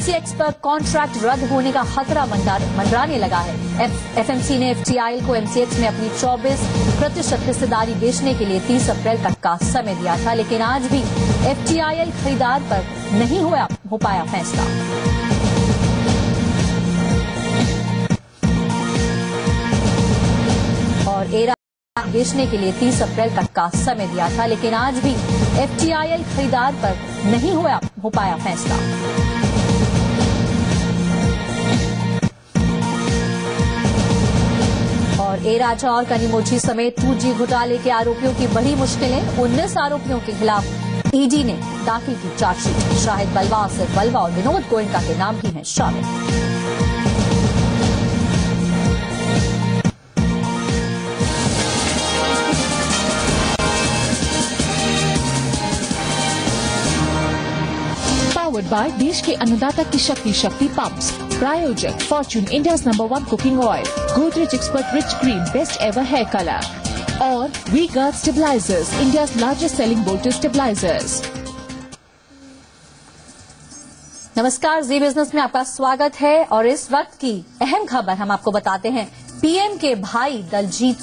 MCX पर contract रद्द होने का खतरा मंडराने लगा है। एफएमसी ने एफटीआईएल को एमसीएक्स में अपनी 24% हिस्सेदारी बेचने के लिए 30 अप्रैल तक का समय दिया था, लेकिन आज भी एफटीआईएल खरीदार पर नहीं हो पाया फैसला। और एरा बेचने के लिए 30 अप्रैल तक का समय दिया था, लेकिन आज भी एफटीआईएल खरीदार पर नहीं हो पाया फैसला। और ए राजा और कनिमोझी समेत 2G घोटाले के आरोपियों की बड़ी मुश्किलें। 19 आरोपियों के खिलाफ ईडी ने दाखिल की चार्जशीट। शाहिद बलवा, आसिफ बलवा और विनोद गोयनका के नाम भी हैं शामिल। पावर्ड बाय देश के अन्नदाता की शक्ति पंप्स, प्रायोजक Fortune India's #1 cooking oil, Godrej expert rich green best ever hair colour और V guard stabilisers, India's largest selling voltage stabilisers. नमस्कार, जी बिजनेस में आपका स्वागत है और इस वक्त की अहम खबर हम आपको बताते हैं। पीएम के भाई दलजीत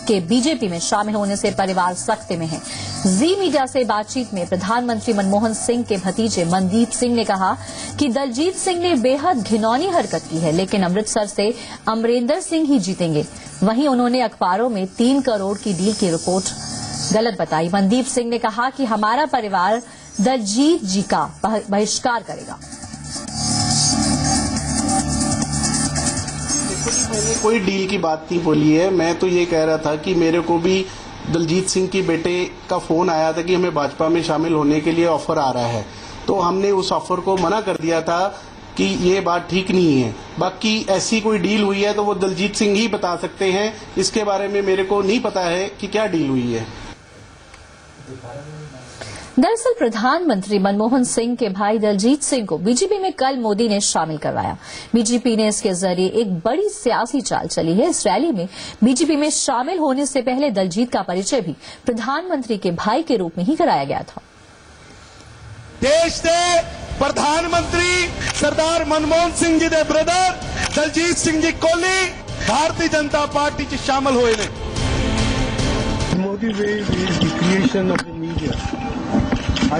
के बीजेपी में शामिल होने से परिवार सख्ते में है। जी मीडिया से बातचीत में प्रधानमंत्री मनमोहन सिंह के भतीजे मनदीप सिंह ने कहा कि दलजीत सिंह ने बेहद घिनौनी हरकत की है, लेकिन अमृतसर से अमरिंदर सिंह ही जीतेंगे। वहीं उन्होंने अखबारों में 3 करोड़ की डील की रिपोर्ट गलत बताई। मनदीप सिंह ने कहा कि हमारा परिवार दलजीत जी का बहिष्कार करेगा। मैंने कोई डील की बात नहीं बोली है। मैं तो ये कह रहा था कि मेरे को भी दलजीत सिंह के बेटे का फोन आया था कि हमें भाजपा में शामिल होने के लिए ऑफर आ रहा है, तो हमने उस ऑफर को मना कर दिया था कि ये बात ठीक नहीं है। बाकी ऐसी कोई डील हुई है तो वो दलजीत सिंह ही बता सकते हैं। इसके बारे में मेरे को नहीं पता है कि क्या डील हुई है। दरअसल प्रधानमंत्री मनमोहन सिंह के भाई दलजीत सिंह को बीजेपी में कल मोदी ने शामिल करवाया। बीजेपी ने इसके जरिए एक बड़ी सियासी चाल चली है। इस रैली में बीजेपी में शामिल होने से पहले दलजीत का परिचय भी प्रधानमंत्री के भाई के रूप में ही कराया गया था। देश के प्रधानमंत्री सरदार मनमोहन सिंह जी के ब्रदर दलजीत सिंह जी कोहली भारतीय जनता पार्टी च शामिल हुए ने। Modi way is the creation of the media. I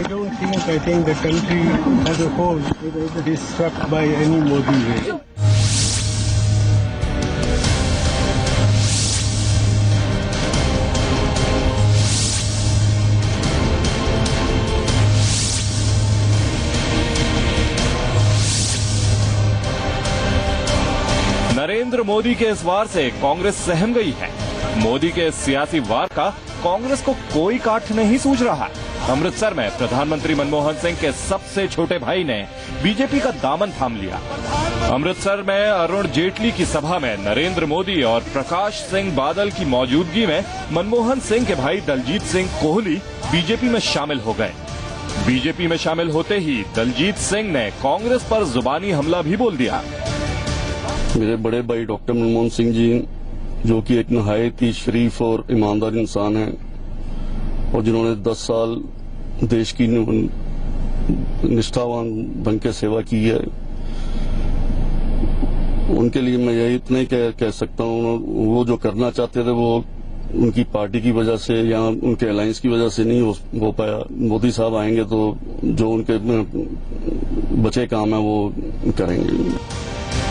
think the country as a whole is swept by any Modi way. Narendra Modi के इस वार से कांग्रेस सहम गई है। मोदी के सियासी वार का कांग्रेस को कोई काट नहीं सूझ रहा। अमृतसर में प्रधानमंत्री मनमोहन सिंह के सबसे छोटे भाई ने बीजेपी का दामन थाम लिया। अमृतसर में अरुण जेटली की सभा में नरेंद्र मोदी और प्रकाश सिंह बादल की मौजूदगी में मनमोहन सिंह के भाई दलजीत सिंह कोहली बीजेपी में शामिल हो गए। बीजेपी में शामिल होते ही दलजीत सिंह ने कांग्रेस पर जुबानी हमला भी बोल दिया। मेरे बड़े भाई डॉक्टर मनमोहन सिंह जी, जो कि एक नहायत ही शरीफ और ईमानदार इंसान हैं और जिन्होंने 10 साल देश की निष्ठावान ढंग के सेवा की है, उनके लिए मैं यही इतना ही कह सकता हूँ। वो जो करना चाहते थे वो उनकी पार्टी की वजह से या उनके अलायंस की वजह से नहीं हो पाया। मोदी साहब आएंगे तो जो उनके बचे काम है वो करेंगे।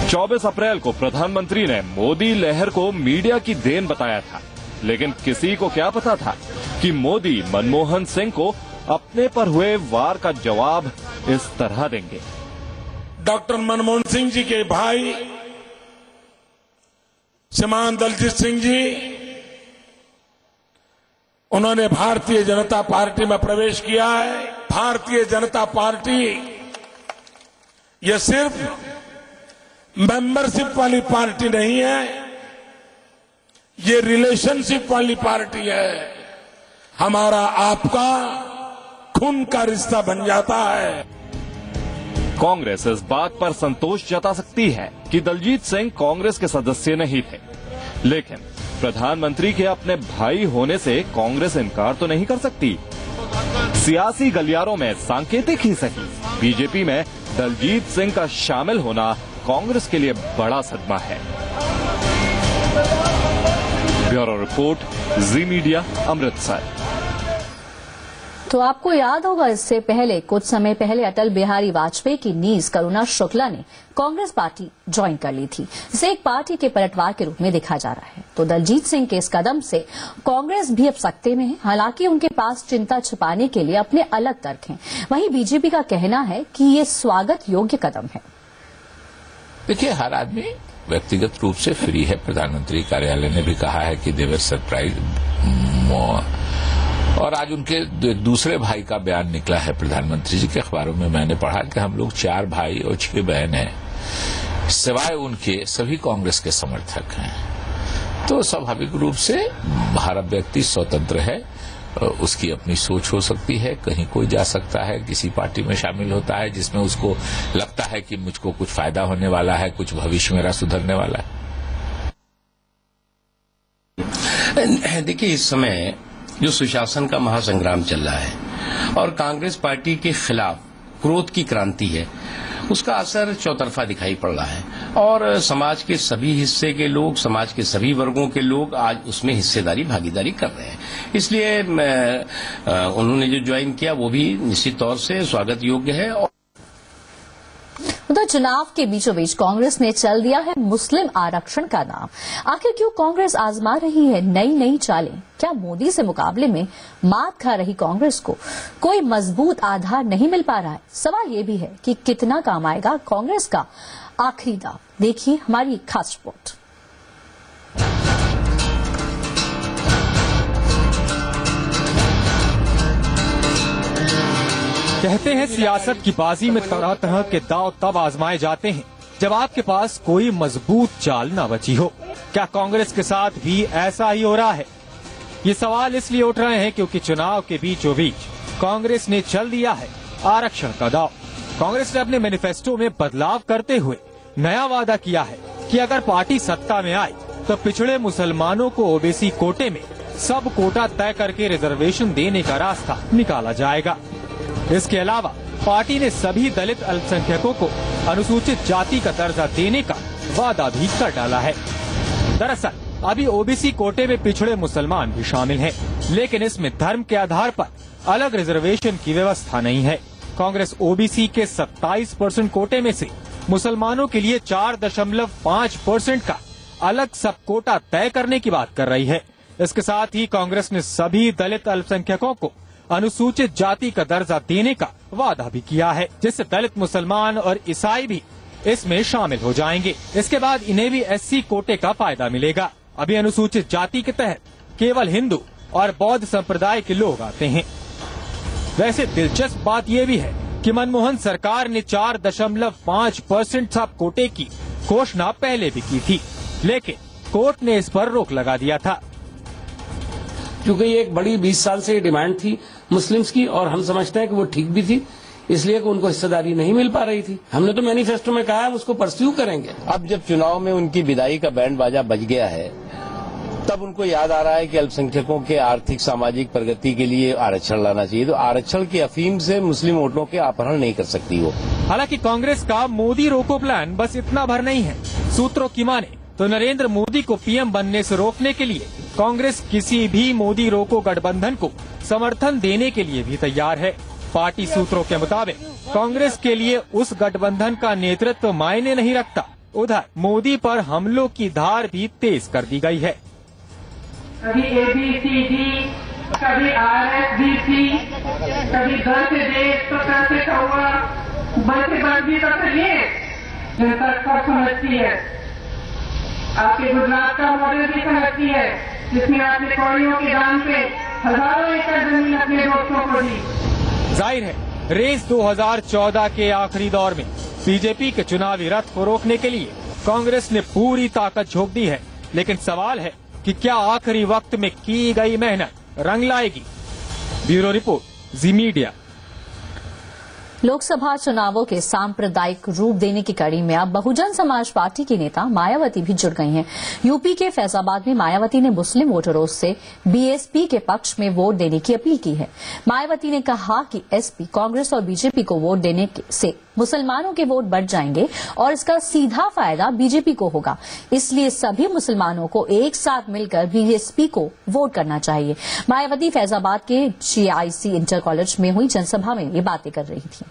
24 अप्रैल को प्रधानमंत्री ने मोदी लहर को मीडिया की देन बताया था, लेकिन किसी को क्या पता था कि मोदी मनमोहन सिंह को अपने पर हुए वार का जवाब इस तरह देंगे। डॉक्टर मनमोहन सिंह जी के भाई श्रीमान दलजीत सिंह जी, उन्होंने भारतीय जनता पार्टी में प्रवेश किया है। भारतीय जनता पार्टी ये सिर्फ मेंबरशिप वाली पार्टी नहीं है, ये रिलेशनशिप वाली पार्टी है। हमारा आपका खून का रिश्ता बन जाता है। कांग्रेस इस बात पर संतोष जता सकती है कि दलजीत सिंह कांग्रेस के सदस्य नहीं थे, लेकिन प्रधानमंत्री के अपने भाई होने से कांग्रेस इनकार तो नहीं कर सकती। सियासी गलियारों में सांकेतिक ही सही बीजेपी में दलजीत सिंह का शामिल होना कांग्रेस के लिए बड़ा सदमा है। ब्यूरो रिपोर्ट, जी मीडिया, अमृतसर। तो आपको याद होगा, इससे पहले कुछ समय पहले अटल बिहारी वाजपेयी की नीज करुणा शुक्ला ने कांग्रेस पार्टी ज्वाइन कर ली थी, जिसे एक पार्टी के पलटवार के रूप में देखा जा रहा है। तो दलजीत सिंह के इस कदम से कांग्रेस भी अब सकते में है। हालांकि उनके पास चिंता छिपाने के लिए अपने अलग तर्क हैं। वहीं बीजेपी का कहना है कि ये स्वागत योग्य कदम है। देखिए, हर आदमी व्यक्तिगत रूप से फ्री है। प्रधानमंत्री कार्यालय ने भी कहा है कि दे वर सरप्राइज, और आज उनके दूसरे भाई का बयान निकला है प्रधानमंत्री जी के। अखबारों में मैंने पढ़ा कि हम लोग 4 भाई और 6 बहन हैं, सिवाय उनके सभी कांग्रेस के समर्थक हैं। तो स्वाभाविक रूप से हर व्यक्ति स्वतंत्र है, उसकी अपनी सोच हो सकती है। कहीं कोई जा सकता है, किसी पार्टी में शामिल होता है जिसमें उसको लगता है कि मुझको कुछ फायदा होने वाला है, कुछ भविष्य मेरा सुधरने वाला है। देखिए, इस समय जो सुशासन का महासंग्राम चल रहा है और कांग्रेस पार्टी के खिलाफ क्रोध की क्रांति है, उसका असर चौतरफा दिखाई पड़ रहा है और समाज के सभी हिस्से के लोग, समाज के सभी वर्गों के लोग आज उसमें हिस्सेदारी, भागीदारी कर रहे हैं। इसलिए उन्होंने जो ज्वाइन किया वो भी निश्चित तौर से स्वागत योग्य है। उधर चुनाव के बीचों बीच कांग्रेस ने चल दिया है मुस्लिम आरक्षण का नाम। आखिर क्यों कांग्रेस आजमा रही है नई नई चालें? क्या मोदी से मुकाबले में मात खा रही कांग्रेस को कोई मजबूत आधार नहीं मिल पा रहा है? सवाल ये भी है कि कितना काम आएगा कांग्रेस का आखिरी दाव। देखिए हमारी खास रिपोर्ट। कहते हैं सियासत की बाजी में तरह तरह के दांव तब आजमाए जाते हैं जब आपके पास कोई मजबूत चाल न बची हो। क्या कांग्रेस के साथ भी ऐसा ही हो रहा है? ये सवाल इसलिए उठ रहे हैं क्योंकि चुनाव के बीचों बीच कांग्रेस ने चल दिया है आरक्षण का दांव। कांग्रेस ने अपने मैनिफेस्टो में बदलाव करते हुए नया वादा किया है कि अगर पार्टी सत्ता में आए तो पिछड़े मुसलमानों को ओबीसी कोटे में सब कोटा तय करके रिजर्वेशन देने का रास्ता निकाला जाएगा। इसके अलावा पार्टी ने सभी दलित अल्पसंख्यकों को अनुसूचित जाति का दर्जा देने का वादा भी कर डाला है। दरअसल अभी ओबीसी कोटे में पिछड़े मुसलमान भी शामिल हैं, लेकिन इसमें धर्म के आधार पर अलग रिजर्वेशन की व्यवस्था नहीं है। कांग्रेस ओबीसी के 27% कोटे में से मुसलमानों के लिए 4.5% का अलग सब कोटा तय करने की बात कर रही है। इसके साथ ही कांग्रेस ने सभी दलित अल्पसंख्यकों को अनुसूचित जाति का दर्जा देने का वादा भी किया है, जिससे दलित, मुसलमान और ईसाई भी इसमें शामिल हो जाएंगे। इसके बाद इन्हें भी एससी कोटे का फायदा मिलेगा। अभी अनुसूचित जाति के तहत केवल हिंदू और बौद्ध संप्रदाय के लोग आते हैं। वैसे दिलचस्प बात यह भी है कि मनमोहन सरकार ने 4.5% सब कोटे की घोषणा पहले भी की थी, लेकिन कोर्ट ने इस पर रोक लगा दिया था, क्योंकि ये एक बड़ी 20 साल से डिमांड थी मुस्लिम्स की और हम समझते हैं कि वो ठीक भी थी, इसलिए कि उनको हिस्सेदारी नहीं मिल पा रही थी। हमने तो मैनिफेस्टो में कहा है उसको परस्यू करेंगे। अब जब चुनाव में उनकी विदाई का बैंड बाजा बज गया है, तब उनको याद आ रहा है कि अल्पसंख्यकों के आर्थिक सामाजिक प्रगति के लिए आरक्षण लाना चाहिए। तो आरक्षण की अफीम से मुस्लिम वोटों के अपहरण नहीं कर सकती वो। हालांकि कांग्रेस का मोदी रोको प्लान बस इतना भर नहीं है। सूत्रों की माने तो नरेंद्र मोदी को पीएम बनने से रोकने के लिए कांग्रेस किसी भी मोदी रोको गठबंधन को समर्थन देने के लिए भी तैयार है। पार्टी सूत्रों के मुताबिक कांग्रेस के लिए उस गठबंधन का नेतृत्व मायने नहीं रखता। उधर मोदी पर हमलों की धार भी तेज कर दी गई है। कभी ABCD, कभी RSBC, कभी घर से देश तो कैसे हुआ, बल्कि बंदी तो ये जनता सब समझती है। आपके गुजरात का मॉडल भी समझती है, जिसमें आपने कौड़ियों के दाम पे हजारों एकड़ जमीन अपने दोस्तों को दी। जाहिर है रेस 2014 के आखिरी दौर में बीजेपी के चुनावी रथ को रोकने के लिए कांग्रेस ने पूरी ताकत झोंक दी है, लेकिन सवाल है कि क्या आखिरी वक्त में की गई मेहनत रंग लाएगी। ब्यूरो रिपोर्ट, जी मीडिया। लोकसभा चुनावों के सांप्रदायिक रूप देने की कड़ी में अब बहुजन समाज पार्टी की नेता मायावती भी जुड़ गई हैं। यूपी के फैजाबाद में मायावती ने मुस्लिम वोटरों से बीएसपी के पक्ष में वोट देने की अपील की है। मायावती ने कहा कि एसपी, कांग्रेस और बीजेपी को वोट देने से मुसलमानों के वोट बढ़ जाएंगे और इसका सीधा फायदा बीजेपी को होगा, इसलिए सभी मुसलमानों को एक साथ मिलकर बीएसपी को वोट करना चाहिए। मायावती फैजाबाद के जीआईसी इंटर कॉलेज में हुई जनसभा में ये बातें कर रही थी।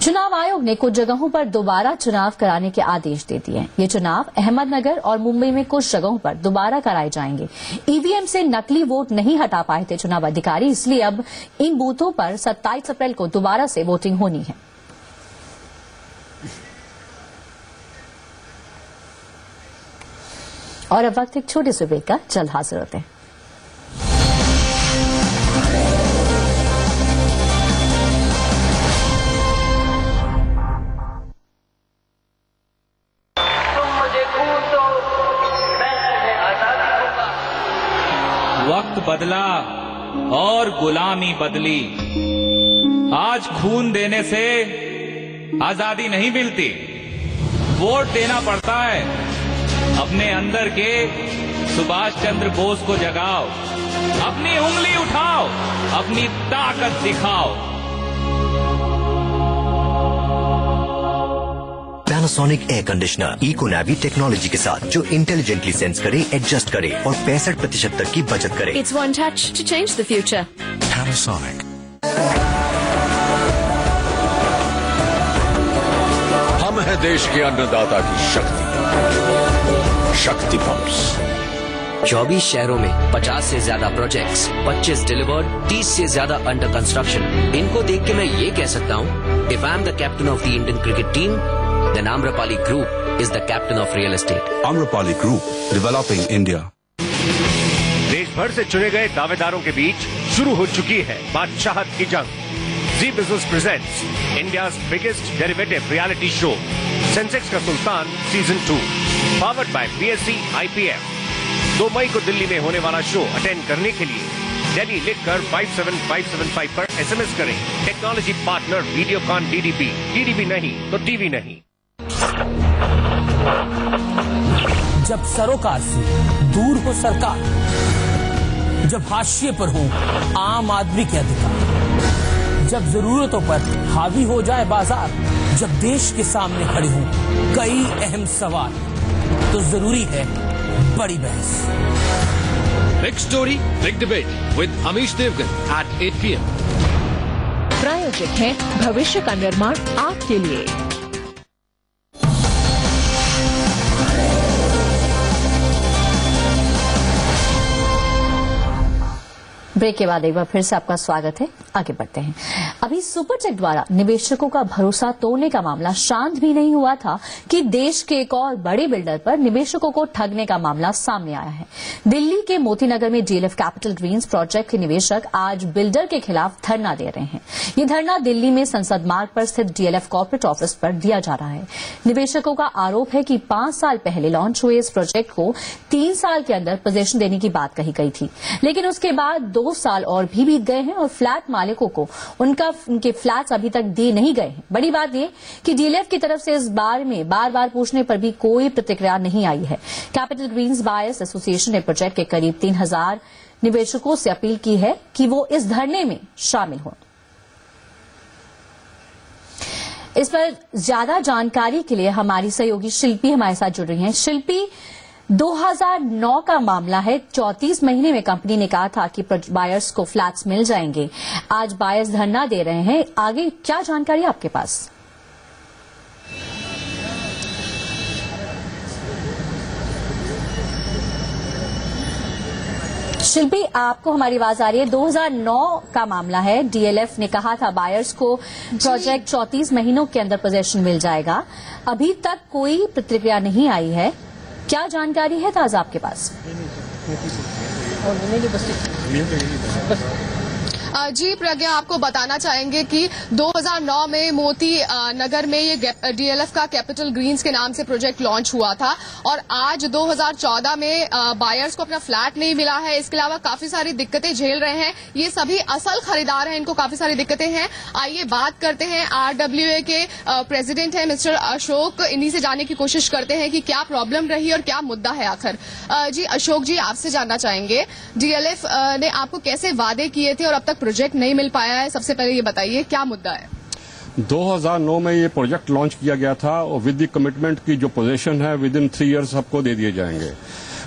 चुनाव आयोग ने कुछ जगहों पर दोबारा चुनाव कराने के आदेश दे दिए हैं। ये चुनाव अहमदनगर और मुंबई में कुछ जगहों पर दोबारा कराए जाएंगे। ईवीएम से नकली वोट नहीं हटा पाए थे चुनाव अधिकारी, इसलिए अब इन बूथों पर 27 अप्रैल को दोबारा से वोटिंग होनी है। और अब वक्त एक छोटे से ब्रेक का, जल्द हाजिर होते हैं। वक्त बदला और गुलामी बदली। आज खून देने से आजादी नहीं मिलती, वोट देना पड़ता है। अपने अंदर के सुभाष चंद्र बोस को जगाओ, अपनी उंगली उठाओ, अपनी ताकत दिखाओ। पैनासोनिक एयर कंडीशनर इकोनैवी टेक्नोलॉजी के साथ, जो इंटेलिजेंटली सेंस करे, एडजस्ट करे और 65% तक की बचत करे। It's one touch to change the future. Panasonic। हम है देश के अन्नदाता की शक्ति, शक्ति पंप्स। 24 शहरों में 50 से ज्यादा प्रोजेक्ट्स, 25 डिलीवर्ड, 30 से ज्यादा अंडर कंस्ट्रक्शन। इनको देख के मैं ये कह सकता हूँ, if I am the captain of the Indian cricket team, then Amrapali Group is the captain of real estate. Amrapali Group, developing India. देश भर से चुने गए दावेदारों के बीच शुरू हो चुकी है बादशाहत की जंग। Zee business presents India's biggest derivative reality show sensex का सुल्तान season 2, powered by BSE IPF। 2 मई को दिल्ली में होने वाला शो अटेंड करने के लिए दिल्ली लिखकर 57575 पर SMS करें। Technology partner Videocon DDB। DDB नहीं तो टीवी नहीं। जब सरोकार से दूर हो सरकार, जब हाशिए पर हो आम आदमी के अधिकार, जब जरूरतों पर हावी हो जाए बाजार, जब देश के सामने खड़े हों कई अहम सवाल, तो जरूरी है बड़ी बहस। Big story, big debate with Amish Devgan at 8 PM। प्रायोजक है भविष्य का निर्माण आपके लिए। ब्रेक के बाद एक बार फिर से आपका स्वागत है। आगे बढ़ते हैं। अभी सुपरटेक द्वारा निवेशकों का भरोसा तोड़ने का मामला शांत भी नहीं हुआ था कि देश के एक और बड़े बिल्डर पर निवेशकों को ठगने का मामला सामने आया है। दिल्ली के मोतीनगर में DLF कैपिटल ग्रीन्स प्रोजेक्ट के निवेशक आज बिल्डर के खिलाफ धरना दे रहे हैं। ये धरना दिल्ली में संसद मार्ग पर स्थित DLF कॉर्पोरेट ऑफिस पर दिया जा रहा है। निवेशकों का आरोप है कि 5 साल पहले लॉन्च हुए इस प्रोजेक्ट को 3 साल के अंदर पोजीशन देने की बात कही गई थी, लेकिन उसके बाद 2 साल और भी बीत गए हैं और फ्लैट मालिकों को उनके फ्लैट्स अभी तक दिए नहीं गए हैं। बड़ी बात यह कि DLF की तरफ से इस बारे में बार बार पूछने पर भी कोई प्रतिक्रिया नहीं आई है। कैपिटल ग्रीन्स बायर्स एसोसिएशन ने प्रोजेक्ट के करीब 3000 निवेशकों से अपील की है कि वो इस धरने में शामिल हों। इस पर ज्यादा जानकारी के लिए हमारी सहयोगी शिल्पी हमारे साथ जुड़ रही हैं। शिल्पी, 2009 का मामला है। 34 महीने में कंपनी ने कहा था कि बायर्स को फ्लैट्स मिल जाएंगे। आज बायर्स धरना दे रहे हैं, आगे क्या जानकारी है आपके पास? शिल्पी, आपको हमारी आवाज आ रही है। 2009 का मामला है। DLF ने कहा था बायर्स को प्रोजेक्ट 34 महीनों के अंदर पोजीशन मिल जाएगा। अभी तक कोई प्रतिक्रिया नहीं आई है, क्या जानकारी है ताजा आपके पास? जी प्रज्ञा, आपको बताना चाहेंगे कि 2009 में मोती नगर में ये डीएलएफ का कैपिटल ग्रीन्स के नाम से प्रोजेक्ट लॉन्च हुआ था और आज 2014 में बायर्स को अपना फ्लैट नहीं मिला है। इसके अलावा काफी सारी दिक्कतें झेल रहे हैं। ये सभी असल खरीदार हैं, इनको काफी सारी दिक्कतें हैं। आइए बात करते हैं आरडब्ल्यूए के प्रेसिडेंट हैं मिस्टर अशोक, इन्हीं से जानने की कोशिश करते हैं कि क्या प्रॉब्लम रही और क्या मुद्दा है आखिर। जी अशोक जी, आपसे जानना चाहेंगे डीएलएफ ने आपको कैसे वादे किए थे और अब तक प्रोजेक्ट नहीं मिल पाया है। सबसे पहले ये बताइए क्या मुद्दा है। 2009 में ये प्रोजेक्ट लॉन्च किया गया था और विद द कमिटमेंट की जो पोजीशन है विद इन 3 इयर्स सबको दे दिए जाएंगे।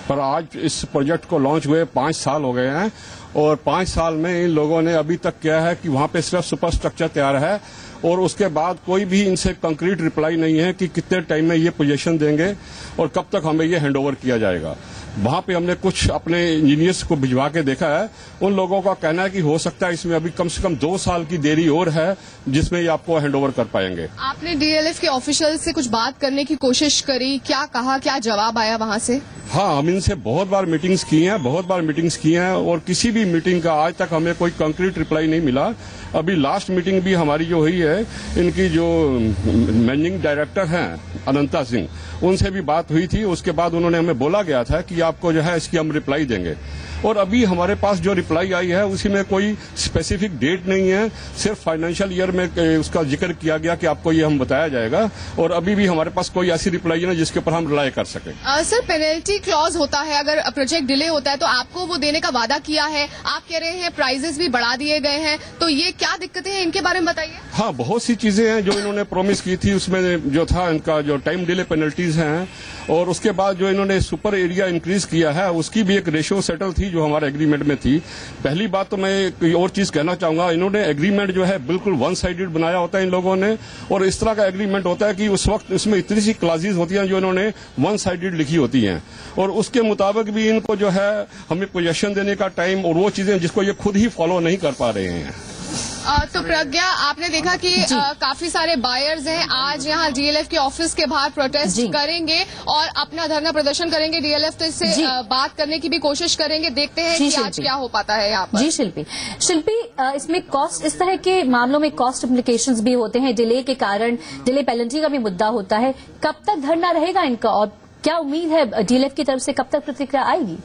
पर आज इस प्रोजेक्ट को लॉन्च हुए 5 साल हो गए हैं और 5 साल में इन लोगों ने अभी तक क्या है कि वहां पे सिर्फ सुपर स्ट्रक्चर तैयार है और उसके बाद कोई भी इनसे कंक्रीट रिप्लाई नहीं है कि कितने टाइम में ये पोजीशन देंगे और कब तक हमें ये हैंडओवर किया जाएगा। वहां पे हमने कुछ अपने इंजीनियर्स को भिजवा के देखा है। उन लोगों का कहना है कि हो सकता है इसमें अभी कम से कम 2 साल की देरी और है जिसमें ये आपको हैंडओवर कर पाएंगे। आपने डीएलएफ के ऑफिशियल से कुछ बात करने की कोशिश करी, क्या कहा, क्या जवाब आया वहां से? हाँ, हम इनसे बहुत बार मीटिंग्स की हैं और किसी भी मीटिंग का आज तक हमें कोई कंक्रीट रिप्लाई नहीं मिला। अभी लास्ट मीटिंग भी हमारी जो हुई है, इनकी जो मैनेजिंग डायरेक्टर हैं अनंता सिंह, उनसे भी बात हुई थी। उसके बाद उन्होंने हमें बोला गया था कि आपको जो है इसकी हम रिप्लाई देंगे और अभी हमारे पास जो रिप्लाई आई है उसी में कोई स्पेसिफिक डेट नहीं है, सिर्फ फाइनेंशियल ईयर में उसका जिक्र किया गया कि आपको ये हम बताया जाएगा और अभी भी हमारे पास कोई ऐसी रिप्लाई है जिसके ऊपर हम रिलाई कर सके। सर, पेनल्टी क्लॉज होता है अगर प्रोजेक्ट डिले होता है तो आपको वो देने का वादा किया है, आप कह रहे हैं प्राइजेस भी बढ़ा दिए गए हैं, तो ये क्या दिक्कतें हैं इनके बारे में बताइए। हाँ, बहुत सी चीजें हैं जो इन्होंने प्रॉमिस की थी, उसमें जो था इनका जो टाइम डिले पेनल्टीज हैं और उसके बाद जो इन्होंने सुपर एरिया इंक्रीज किया है उसकी भी एक रेशियो सेटल थी जो हमारे एग्रीमेंट में थी। पहली बात तो मैं कोई और चीज कहना चाहूंगा, इन्होंने एग्रीमेंट जो है बिल्कुल वन साइडेड बनाया होता है इन लोगों ने और इस तरह का एग्रीमेंट होता है कि उस वक्त इसमें इतनी सी क्लासेस होती हैं जो इन्होंने वन साइडेड लिखी होती हैं और उसके मुताबिक भी इनको जो है हमें पोजेशन देने का टाइम और वो चीजें जिसको ये खुद ही फॉलो नहीं कर पा रहे हैं। तो प्रज्ञा, आपने देखा कि काफी सारे बायर्स हैं, आज यहाँ डीएलएफ के ऑफिस के बाहर प्रोटेस्ट करेंगे और अपना धरना प्रदर्शन करेंगे। डीएलएफ तो इससे बात करने की भी कोशिश करेंगे, देखते हैं कि आज क्या हो पाता है यहाँ पर। जी शिल्पी, इसमें कॉस्ट, इस तरह के मामलों में कॉस्ट इम्प्लीकेशंस भी होते हैं, डिले के कारण डिले पेनल्टी का भी मुद्दा होता है। कब तक धरना रहेगा इनका और क्या उम्मीद है डीएलएफ की तरफ से कब तक प्रतिक्रिया आएगी?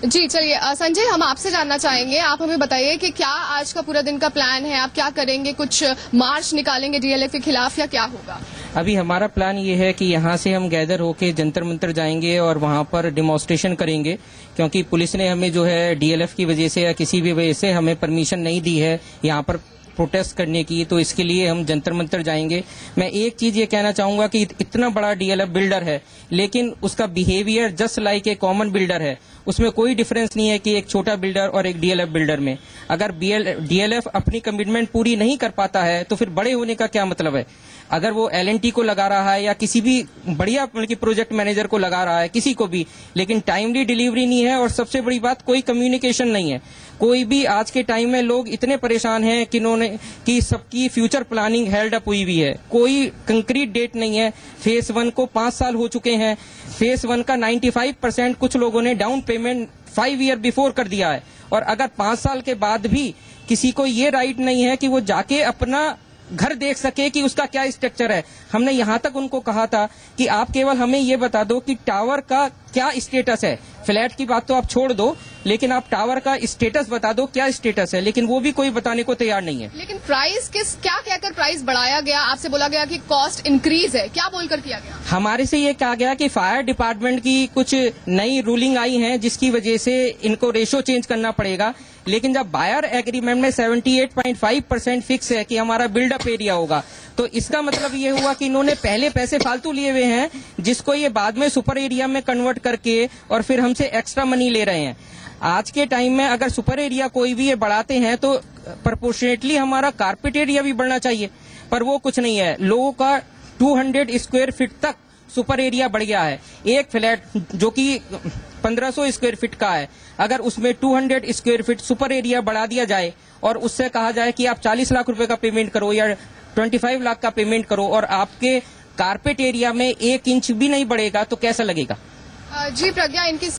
जी चलिए संजय, हम आपसे जानना चाहेंगे, आप हमें बताइए कि क्या आज का पूरा दिन का प्लान है, आप क्या करेंगे, कुछ मार्च निकालेंगे डीएलएफ के खिलाफ या क्या होगा? अभी हमारा प्लान ये है कि यहाँ से हम गैदर होके जंतर मंतर जाएंगे और वहाँ पर डिमॉन्स्ट्रेशन करेंगे, क्योंकि पुलिस ने हमें जो है डीएलएफ की वजह से या किसी भी वजह से हमें परमिशन नहीं दी है यहाँ पर प्रोटेस्ट करने की, तो इसके लिए हम जंतर मंतर जाएंगे। मैं एक चीज ये कहना चाहूंगा कि इतना बड़ा डीएलएफ बिल्डर है लेकिन उसका behaviour just like a common builder है, उसमें कोई डिफरेंस नहीं है कि एक छोटा बिल्डर और एक डीएलएफ बिल्डर में। अगर डीएलएफ अपनी कमिटमेंट पूरी नहीं कर पाता है तो फिर बड़े होने का क्या मतलब है? अगर वो एलएनटी को लगा रहा है या किसी भी बढ़िया प्रोजेक्ट मैनेजर को लगा रहा है, किसी को भी, लेकिन टाइमली डिलीवरी नहीं है और सबसे बड़ी बात कोई कम्युनिकेशन नहीं है। कोई भी आज के टाइम में लोग इतने परेशान हैं कि सबकी फ्यूचर प्लानिंग हेल्ड अप हुई हुई है, कोई कंक्रीट डेट नहीं है। फेज 1 को 5 साल हो चुके हैं, फेज 1 का 95% कुछ लोगों ने डाउन पेमेंट 5 ईयर बिफोर कर दिया है और अगर 5 साल के बाद भी किसी को ये राइट नहीं है कि वो जाके अपना घर देख सके कि उसका क्या स्ट्रक्चर है। हमने यहाँ तक उनको कहा था कि आप केवल हमें ये बता दो कि टावर का क्या स्टेटस है, फ्लैट की बात तो आप छोड़ दो, लेकिन आप टावर का स्टेटस बता दो क्या स्टेटस है, लेकिन वो भी कोई बताने को तैयार नहीं है। लेकिन प्राइस क्या कहकर प्राइस बढ़ाया गया? आपसे बोला गया कि कॉस्ट इंक्रीज है, क्या बोलकर किया गया? हमारे से ये कहा गया कि फायर डिपार्टमेंट की कुछ नई रूलिंग आई है जिसकी वजह से इनको रेशो चेंज करना पड़ेगा, लेकिन जब बायर एग्रीमेंट में 78.5% फिक्स है कि हमारा बिल्डअप एरिया होगा, तो इसका मतलब ये हुआ कि इन्होंने पहले पैसे फालतू लिए हुए हैं जिसको ये बाद में सुपर एरिया में कन्वर्ट करके और फिर हमसे एक्स्ट्रा मनी ले रहे हैं। आज के टाइम में अगर सुपर एरिया कोई भी ये बढ़ाते हैं तो प्रोपोर्शनेटली हमारा कारपेट एरिया भी बढ़ना चाहिए, पर वो कुछ नहीं है। लोगों का 200 स्क्वायर फीट तक सुपर एरिया बढ़ गया है। एक फ्लैट जो कि 1500 स्क्वायर फीट का है, अगर उसमें 200 स्क्वायर फीट सुपर एरिया बढ़ा दिया जाए और उससे कहा जाए कि आप 40 लाख रुपए का पेमेंट करो या 25 लाख का पेमेंट करो और आपके कारपेट एरिया में 1 इंच भी नहीं बढ़ेगा, तो कैसा लगेगा? जी प्रज्ञा, इनकी